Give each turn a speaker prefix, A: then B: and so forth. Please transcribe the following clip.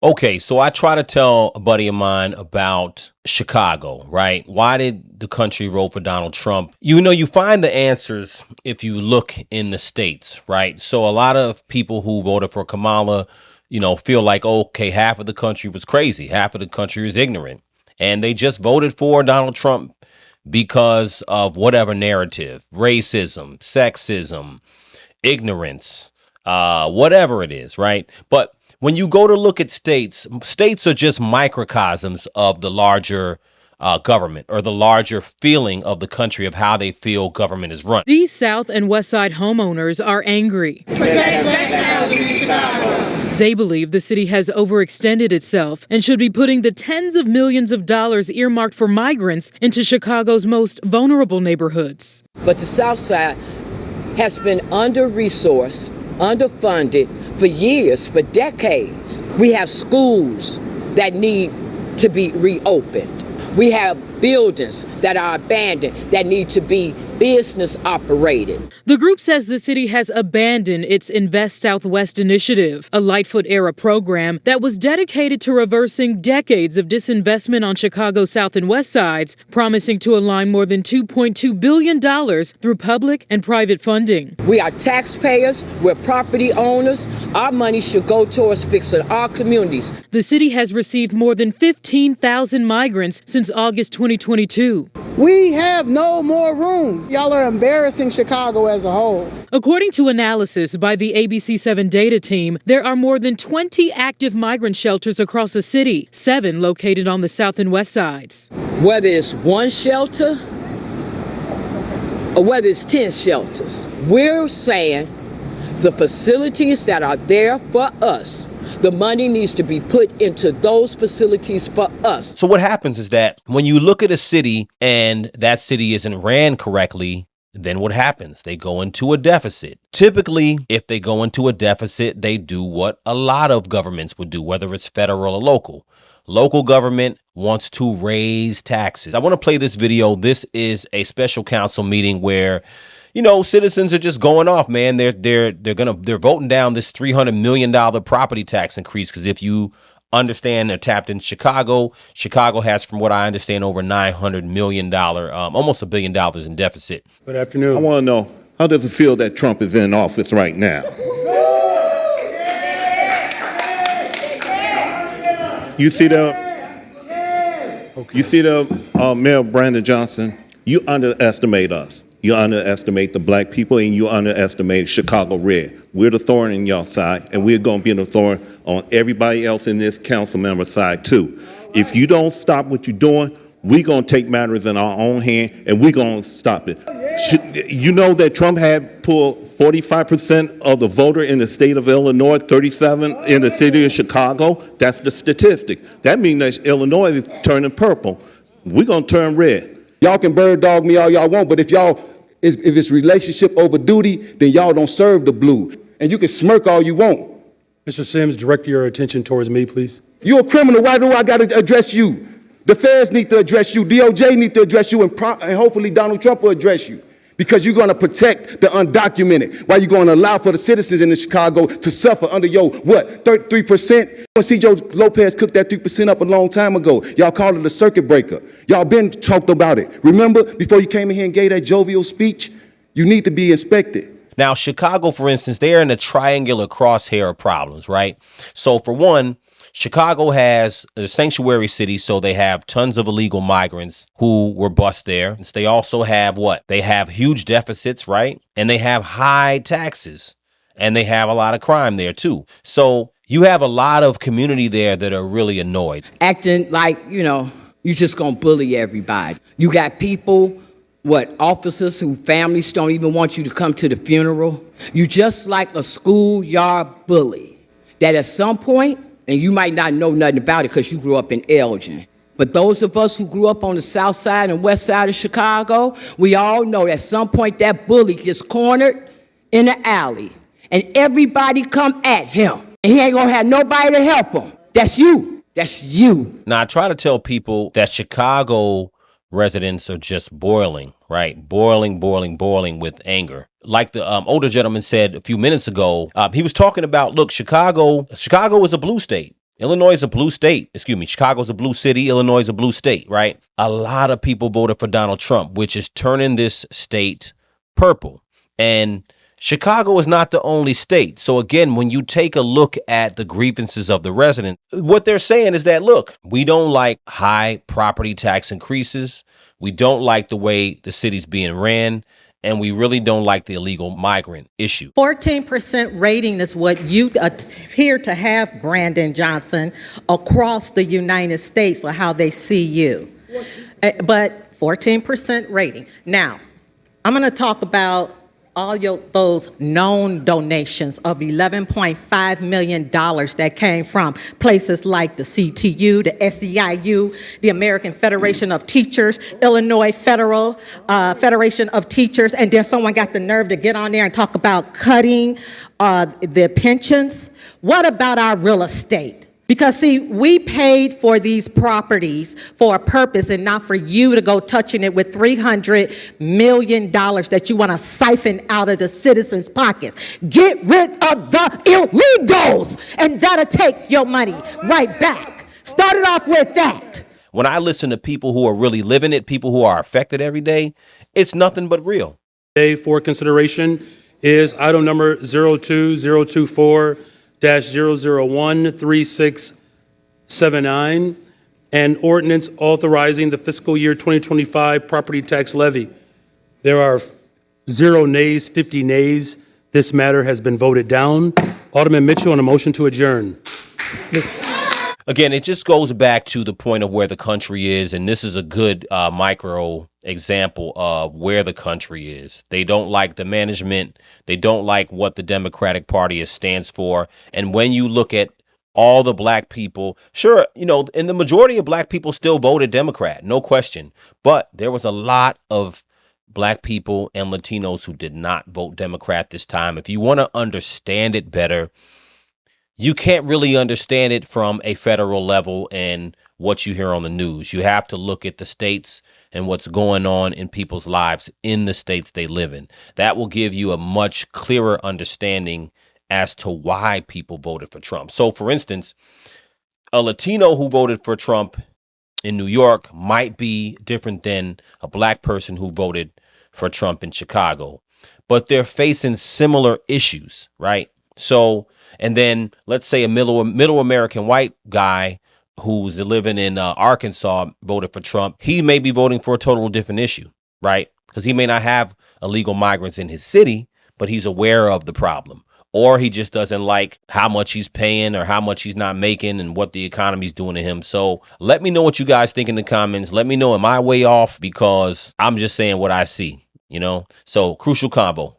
A: Okay, so I try to tell a buddy of mine about Chicago, right? Why did the country vote for Donald Trump? You find the answers if you look in the states, right? So a lot of people who voted for Kamala, feel like, okay, half of the country was crazy, half of the country is ignorant. And they just voted for Donald Trump because of whatever narrative, racism, sexism, ignorance, whatever it is, right? But when you go to look at states are just microcosms of the larger government or the larger feeling of the country of how they feel government is run.
B: These South and West Side homeowners are angry.
C: Protect black housing in Chicago.
B: They believe the city has overextended itself and should be putting the tens of millions of dollars earmarked for migrants into Chicago's most vulnerable neighborhoods.
D: But the South Side has been under-resourced, underfunded for years, for decades. We have schools that need to be reopened. We have buildings that are abandoned that need to be business operated.
B: The group says the city has abandoned its Invest Southwest initiative, a Lightfoot-era program that was dedicated to reversing decades of disinvestment on Chicago's South and West Sides, promising to align more than $2.2 billion through public and private funding.
D: We are taxpayers, we're property owners. Our money should go towards fixing our communities.
B: The city has received more than 15,000 migrants since August 2022.
E: We have no more room. Y'all are embarrassing Chicago as a whole.
B: According to analysis by the ABC7 data team, there are more than 20 active migrant shelters across the city, 7 located on the South and West Sides.
D: Whether it's one shelter or whether it's 10 shelters, we're saying the facilities that are there for us, the money needs to be put into those facilities for us.
A: So what happens is that when you look at a city and that city isn't ran correctly, then what happens? They go into a deficit. Typically, if they go into a deficit, they do what a lot of governments would do, whether it's federal or local. Local government wants to raise taxes. I want to play this video. This is a special council meeting where citizens are just going off, man. They're voting down this $300 million property tax increase because if you understand, they're tapped in Chicago. Chicago has, from what I understand, over $900 million, almost $1 billion in deficit.
F: Good afternoon.
G: I want to know, how does it feel that Trump is in office right now? You see the Mayor Brandon Johnson? You underestimate us. You underestimate the black people, and you underestimate Chicago Red. We're the thorn in your side, and we're going to be the thorn on everybody else in this council member side, too. If you don't stop what you're doing, we're going to take matters in our own hand, and we're going to stop it. You know that Trump had pulled 45% of the voter in the state of Illinois, 37 in the city of Chicago? That's the statistic. That means that Illinois is turning purple. We're going to turn red.
H: Y'all can bird dog me all y'all want, but if it's relationship over duty, then y'all don't serve the blue. And you can smirk all you want.
F: Mr. Sims, direct your attention towards me, please.
H: You're a criminal. Why do I got to address you? The feds need to address you. DOJ need to address you, and hopefully Donald Trump will address you. Because you're going to protect the undocumented. Why you going to allow for the citizens in Chicago to suffer under your, 33%? C. Joe Lopez cooked that 3% up a long time ago. Y'all called it a circuit breaker. Y'all been talked about it. Remember, before you came in here and gave that jovial speech, you need to be inspected.
A: Now, Chicago, for instance, they're in a triangular crosshair of problems, right? So for one, Chicago has a sanctuary city, so they have tons of illegal migrants who were bused there. They also have what? They have huge deficits, right? And they have high taxes, and they have a lot of crime there too. So you have a lot of community there that are really annoyed.
D: Acting like, you just gonna bully everybody. You got people, officers whose families don't even want you to come to the funeral. You just like a schoolyard bully that at some point, and you might not know nothing about it because you grew up in Elgin. But those of us who grew up on the south side and west side of Chicago, we all know at some point that bully gets cornered in the alley and everybody come at him. And he ain't gonna have nobody to help him. That's you. That's you.
A: Now, I try to tell people that Chicago residents are just boiling, right? Boiling with anger. Like the older gentleman said a few minutes ago, he was talking about, look, Chicago is a blue state. Illinois is a blue state. Excuse me. Chicago's a blue city. Illinois is a blue state, right? A lot of people voted for Donald Trump, which is turning this state purple. And Chicago is not the only state. So again, when you take a look at the grievances of the residents, what they're saying is that, look, we don't like high property tax increases. We don't like the way the city's being ran. And we really don't like the illegal migrant issue.
I: 14% rating is what you appear to have, Brandon Johnson, across the United States, or how they see you. But 14% rating. Now, I'm going to talk about all those known donations of $11.5 million that came from places like the CTU, the SEIU, the American Federation of Teachers, Illinois Federation of Teachers, and then someone got the nerve to get on there and talk about cutting their pensions. What about our real estate? Because, see, we paid for these properties for a purpose and not for you to go touching it with $300 million that you want to siphon out of the citizens' pockets. Get rid of the illegals, and that'll take your money right back. Start it off with that.
A: When I listen to people who are really living it, people who are affected every day, it's nothing but real.
F: Today for consideration is item number 02024-0013679, an ordinance authorizing the fiscal year 2025 property tax levy. There are 0 nays, 50 nays. This matter has been voted down. Alderman Mitchell on a motion to adjourn.
A: Again, it just goes back to the point of where the country is, and this is a good micro example of where the country is. They don't like the management. They don't like what the Democratic Party stands for. And when you look at all the black people, sure, and the majority of black people still voted Democrat, no question. But there was a lot of black people and Latinos who did not vote Democrat this time. If you want to understand it better, you can't really understand it from a federal level and what you hear on the news. You have to look at the states and what's going on in people's lives in the states they live in. That will give you a much clearer understanding as to why people voted for Trump. So, for instance, a Latino who voted for Trump in New York might be different than a black person who voted for Trump in Chicago, but they're facing similar issues, right? So, and then let's say a middle American white guy who's living in Arkansas voted for Trump. He may be voting for a total different issue, right? Because he may not have illegal migrants in his city, but he's aware of the problem. Or he just doesn't like how much he's paying or how much he's not making and what the economy's doing to him. So let me know what you guys think in the comments. Let me know, am I way off? Because I'm just saying what I see, So Crucial Combo.